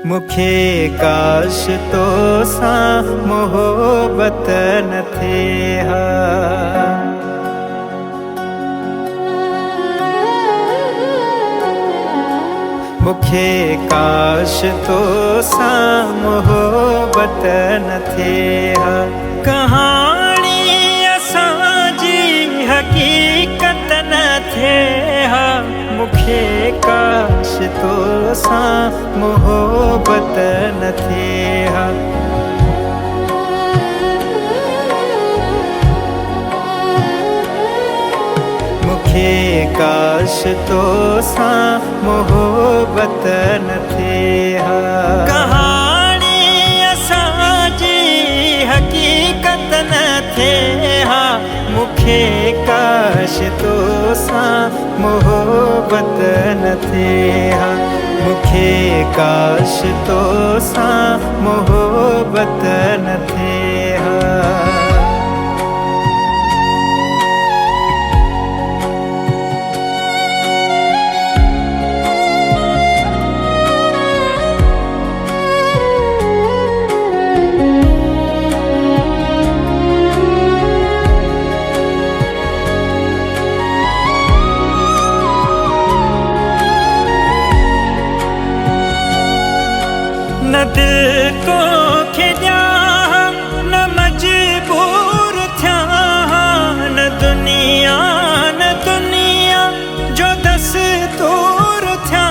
मुखे काश तो सा मोहब्बत न थे हा। मुखे काश तो सा मोहब्बत न थे हा। कहानी असांजी हकीकत न थे हा। मुखे काश तो सा मोहब्बत न थे हा। मुखे काश तो सा मोहब्बत न थे हा। कहानी असांजी हकीकत न थे हा। मुखे काश तो सा मोहब्बत न थे हा। मुखे काश तो सा मोहब्बत न थे हा। न दिल को खिद्या न मजबूर थिया न दुनिया जो दस्तूर थिया।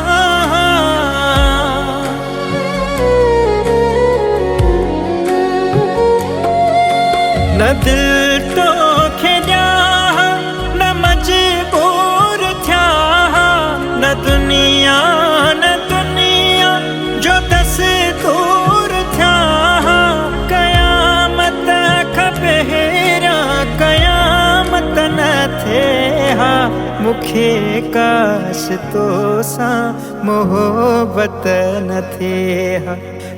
न दिल तो खिद्या न मजबूर थिया न दुनिया जो दस्तूर थिया। कयामत खबेरा कयामत न थे हा। मुखे काश तो सा मोहब्बत न थे हा।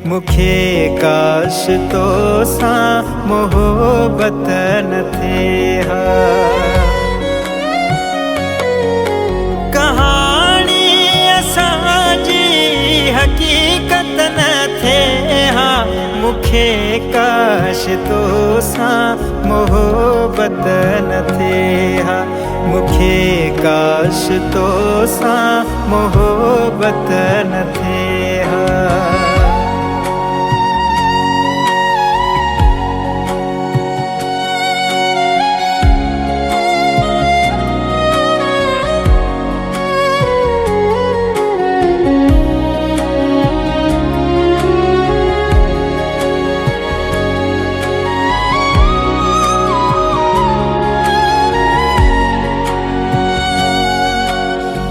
मुखे काश तो सा मोहब्बत न थे हा। कहानी असांजी हकीकत न थे हा। मुखे काश तो सा मोहब्बत न थे हा। मुखे काश तो सा मोहब्बत न थे हा।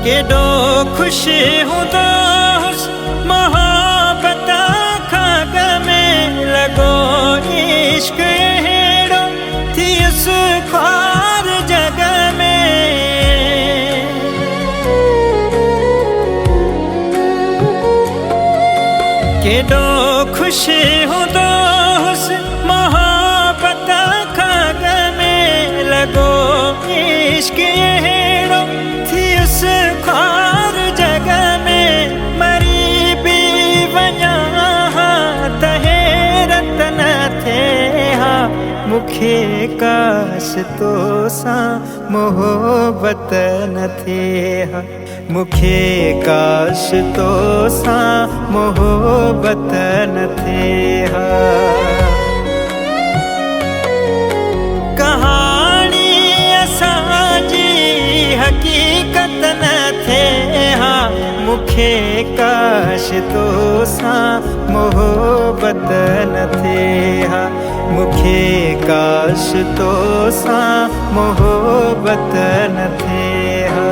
केॾो ख़ुशि हूंदोस मोहब्बत खाग में लॻो इश्क अहिड़ो थियुसि ख्वार जग में। केॾो ख़ुशि हूंदोस मोहब्बत खाग में लॻो इश्क अहिड़ो थियुसि ख्वार जग में। मरी भी वञा त हैरत न थे हा। मुखे काश तो सा मोहब्बत न थे हा। मुखे काश तो सा मोहब्बत न थे हा। कहानी असांजी हकीकत न थे हा। मुखे काश तो सा मोहब्बत न थे हा। मुखे काश तो सा मोहब्बत न थे हा।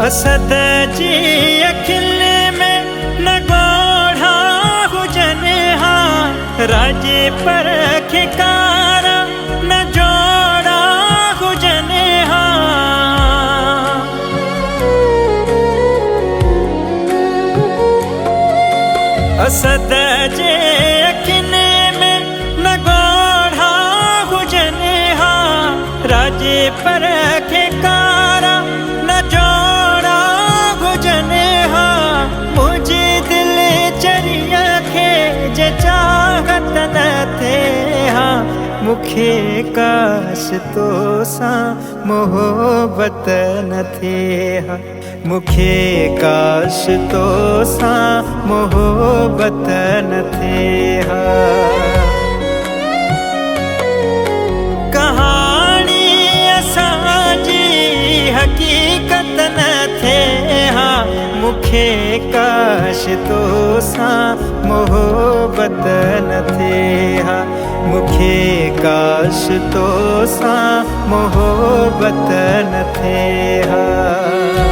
असद जी अखिले में न ॻोढ़ा हुजनि हा। राजे पर खे कारा असद जे अखिने में न ॻोढ़ा हुजनि हा, राजे पर खे कारा न जोड़ा हुजनि हा। मुंहिंजी दिल चरिया खे जे चाहत न थिए हा, मूंखे काश तो सां मोहबत न थिए हा, मूंखे काश तो सां मोहबत न थिए हा। कहानी असांजी हक़ीक़त न थिए हा, मूंखे काश तो सां मोहबत न थिए हा, मूंखे काश तो सां मोहबत न थिए हा।